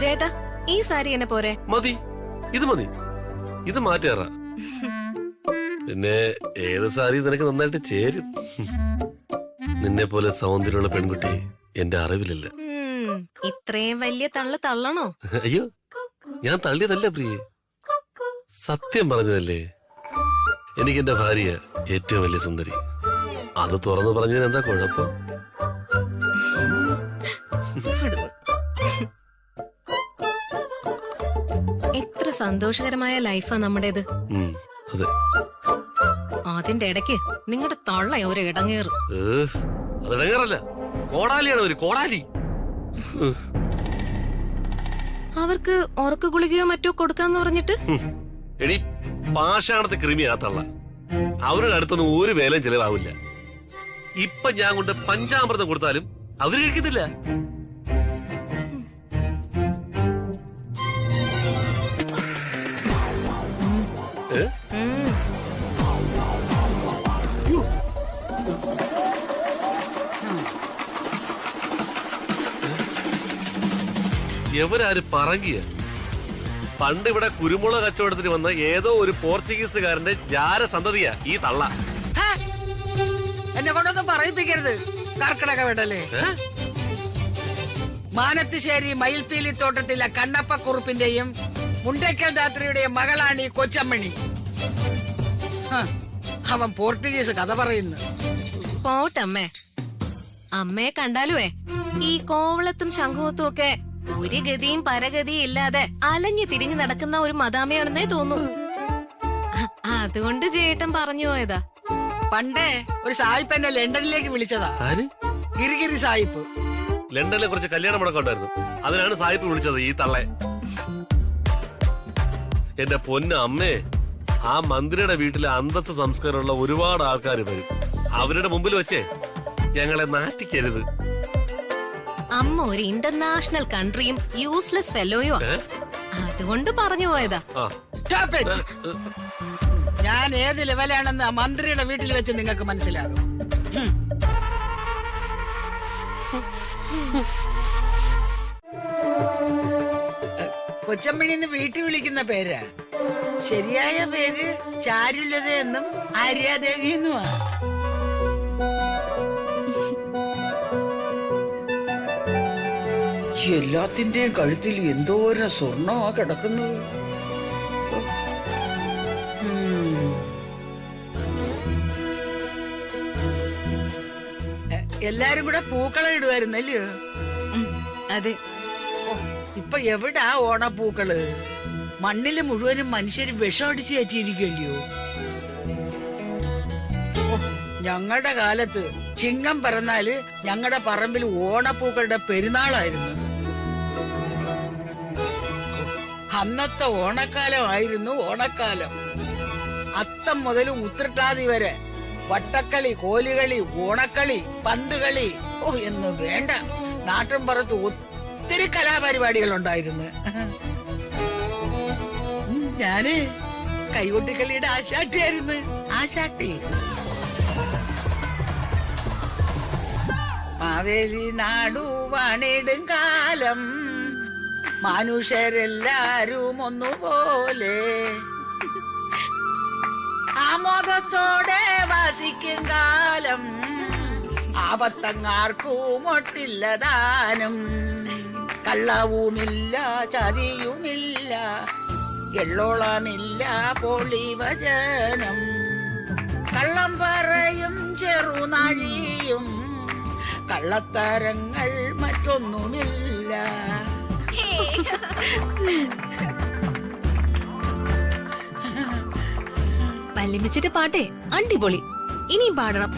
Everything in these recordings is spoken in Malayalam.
ചേട്ടാ ഈ സാരി എന്നെ പോരെ? മതി, ഇത് മതി. ഇത് മാറ്റേറ. പിന്നെ ഏത് സാരി നിനക്ക് നന്നായിട്ട് ചേരും. നിന്നെ പോലെ സൗന്ദര്യമുള്ള പെൺകുട്ടി എന്റെ അറിവിലില്ല. ഇത്രയും വലിയ തള്ളണോ? അയ്യോ, ഞാൻ തള്ളിയതല്ല പ്രിയെ, സത്യം പറഞ്ഞതല്ലേ. എനിക്ക് എന്റെ ഭാര്യ ഏറ്റവും വലിയ സുന്ദരി. അത് തുറന്നു പറഞ്ഞതിന് എന്താ കുഴപ്പം? എത്ര സന്തോഷകരമായ ലൈഫാ നമ്മുടേത്. അതെ. അതിന്റെ ഇടയ്ക്ക് നിങ്ങളുടെ തള്ള ഒരു ഇടങ്ങേറ്. അതിടങ്ങേറല്ല, കോടാലിയാണ് ഒരു കോടാലി. അവർക്ക് ഉറക്ക ഗുളികയോ മറ്റോ കൊടുക്കാന്ന് പറഞ്ഞിട്ട്. എടി പാഷാണത്തെ കൃമിയാ തള്ള. അവരുടെ അടുത്തൊന്നും ഒരു വേലയും ചെലവാവില്ല. ഇപ്പൊ ഞാൻ കൊണ്ട് പഞ്ചാമൃതം കൊടുത്താലും അവര് കഴിക്കത്തില്ല. എവരാര് പറങ്കിയ? പണ്ട് ഇവിടെ കുരുമുളക് കച്ചവടത്തിന് വന്ന ഏതോ ഒരു പോർച്ചുഗീസുകാരന്റെ ജാരസന്തതിയാ ഈ തള്ള. എന്നെ കൊണ്ടൊന്നും പറയിപ്പിക്കരുത്. കർക്കിടക വിടലേ. മാനത്തുശ്ശേരി മയിൽപീലി തോട്ടത്തിലെ കണ്ണപ്പക്കുറുപ്പിന്റെയും മുണ്ടയ്ക്കൽ ദാത്രിയുടെയും മകളാണ് ഈ കൊച്ചമ്മണി. അവൻ പോർട്ടുഗീസ് കഥ പറയുന്നു. പോട്ടമ്മേ, അമ്മയെ കണ്ടാലുവേ ഈ കോവളത്തും ശംഖുവത്തും ഒക്കെ ഒരു ഗതിയും പരഗതിയും ഇല്ലാതെ അലഞ്ഞു തിരിഞ്ഞു നടക്കുന്ന ഒരു മദാമയാണെന്നേ തോന്നുന്നു. അതുകൊണ്ട് ചേട്ടൻ പറഞ്ഞു പോയതാ. പണ്ടേ ഒരു സായിപ്പ് എന്നെ ലണ്ടനിലേക്ക് വിളിച്ചതാ. ഗിരിഗിരി സായിപ്പ്. ലണ്ടനിലെ കുറച്ച് കല്യാണം മുടക്കം ഉണ്ടായിരുന്നു. അതിനാണ് സായിപ്പ് വിളിച്ചത് ഈ തള്ളെ. എന്റെ പൊന്ന അമ്മേ, ആ മന്ത്രിയുടെ വീട്ടിലെ അന്തസ്സ് സംസ്കാരമുള്ള ഒരുപാട് ആൾക്കാർ വരും. അവരുടെ മുമ്പിൽ വെച്ചേ ഞങ്ങളെ നാറ്റിക്കരുത്. അമ്മ ഒരു ഇന്റർനാഷണൽ കൺട്രിയും യൂസ്ലെസ് ഫെലോയോ. അതുകൊണ്ട് പറഞ്ഞു പോയതാ. ഞാൻ ഏത് ലെവലാണെന്ന് ആ മന്ത്രിയുടെ വീട്ടിൽ വെച്ച് നിങ്ങൾക്ക് മനസ്സിലാകും. കൊച്ചമ്മണിന്ന് വീട്ടിൽ വിളിക്കുന്ന പേരാ. ശരിയായ പേര് ചാരുലത എന്നും ആര്യാദേവി എന്നുമാണ്. എല്ലാത്തിന്റെയും കഴുത്തിൽ എന്തോരം സ്വർണ്ണമാ കിടക്കുന്നത്. എല്ലാരും കൂടെ പൂക്കളം ഇടുവായിരുന്നല്ലോ. അതെ. ഇപ്പൊ എവിടാ ഓണപ്പൂക്കള്? മണ്ണില് മുഴുവനും മനുഷ്യര് വിഷം അടിച്ചു കയറ്റിയിരിക്കല്ലോ. ഞങ്ങളുടെ കാലത്ത് ചിങ്ങം പിറന്നാല് ഞങ്ങളുടെ പറമ്പിൽ ഓണപ്പൂക്കളുടെ പെരുന്നാളായിരുന്നു. അന്നത്തെ ഓണക്കാലമായിരുന്നു ഓണക്കാലം. അത്തം മുതൽ ഉത്രട്ടാതി വരെ വട്ടക്കളി, കോലുകളി, ഓണക്കളി, പന്തുകളി, എന്ന് വേണ്ട. നാട്ടിൻ പുറത്ത് ഒത്തിരി കലാപരിപാടികൾ ഉണ്ടായിരുന്നു. ഞാന് കൈകൊട്ടിക്കളിയുടെ ആശാട്ടിയായിരുന്നു. ആശാട്ടി. മാവേലി നാടു വാണിടും കാലം, മനുഷ്യരെല്ലാരും ഒന്നുപോലെ ആമോദത്തോടെ വസിക്കും കാലം, ആപത്തങ്ങാർക്കും ഒട്ടില്ലതാനും. കള്ളവുമില്ല, ചതിയുമില്ല, എള്ളോളമില്ല, പൊളിവചനം. കള്ളം പറയും ചെറുനാഴിയും, കള്ളത്തരങ്ങൾ മറ്റൊന്നുമില്ല. വല്യമ്മച്ചിട്ട് പാട്ടേ അടിപൊളി. ഇനിയും പാടണം.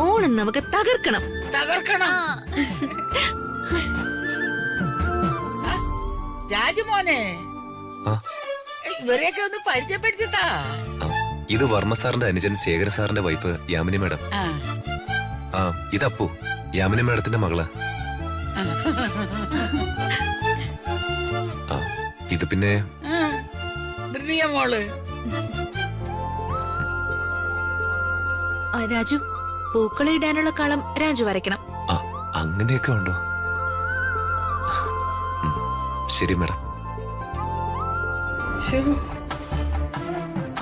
ഓണം നമുക്ക് തകർക്കണം. രാജുമോനെ, ഇവരെയൊക്കെ ഒന്ന് പരിചയപ്പെടുത്തിട്ടാ. ഇത് വർമ്മ സാറിന്റെ അനുജൻ ശേഖര സാറിന്റെ വൈഫ് യാമിനി മാഡം. ഇത് അപ്പു, യാമിനി മാഡത്തിന്റെ മകള്. ഇത് പിന്നെ മോള്. രാജു, പൂക്കളിടാനുള്ള കളം രാജു വരയ്ക്കണം. അങ്ങനെയൊക്കെ ഉണ്ടോ? ശരി മാഡം. ശ്ശോ.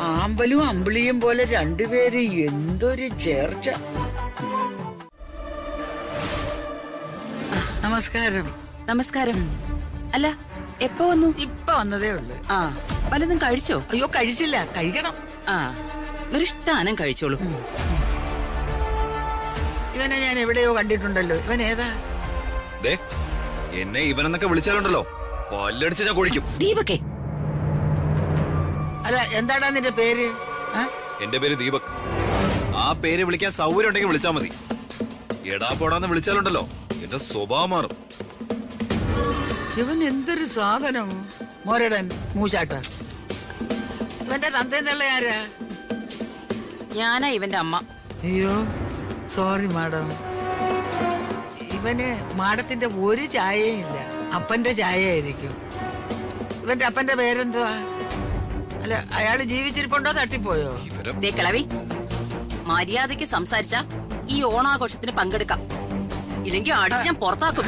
ആമ്പലും അമ്പിളിയും പോലെ രണ്ടുപേരും എന്തൊരു ചേർച്ച. നമസ്കാരം. നമസ്കാരം. അല്ല, എപ്പോ വന്നു? ഇപ്പൊ വന്നതേ ഉള്ളു. ആ, വല്ലതും കഴിച്ചോ? അയ്യോ, കഴിച്ചില്ല, കഴിക്കണം. ആ, മൃഷ്ടാനം കഴിച്ചോളൂ. ഇവനെ ഞാൻ എവിടെയോ കണ്ടിട്ടുണ്ടല്ലോ. ഇവൻ ഏതാ? ദേ, എന്നെ ഇവനെന്നൊക്കെ വിളിച്ചാലുണ്ടല്ലോ പല്ലടിച്ച് ഞാൻ കൊഴിക്കും. ദീപക്കേ, അല്ല, എന്താടാ നിന്റെ പേര്? ആ? എന്റെ പേര് ദീപക്. ആ പേര് വിളിക്കാൻ സൗകര്യം ഉണ്ടെങ്കിൽ വിളിച്ചാ മതി. എടാ പോടാന്ന് വിളിച്ചാലുണ്ടല്ലോ എന്റെ സ്വഭാവം മാറും. ഇവൻ എന്തൊരു സാധനം. മോരടൻ മൂച്ചാട്ട. ഇവന്റെ തന്തേന്നുള്ള ആരാ? ഞാനാ ഇവന്റെ അമ്മ. അയ്യോ, സോറി മാഡം. ഇവന് മാഡത്തിന്റെ ഒരു ചായയും ഇല്ല. അപ്പന്റെ ചായ ആയിരിക്കും. ഇവന്റെ അപ്പന്റെ പേരെന്തുവാ? അല്ല, അയാള് ജീവിച്ചിരിപ്പുണ്ടോ തട്ടിപ്പോയോ? ദേ കിളവി, മര്യാദയ്ക്ക് സംസാരിച്ച ഈ ഓണാഘോഷത്തിന് പങ്കെടുക്കാം. ഇല്ലെങ്കിൽ അടിച്ച് ഞാൻ പുറത്താക്കും.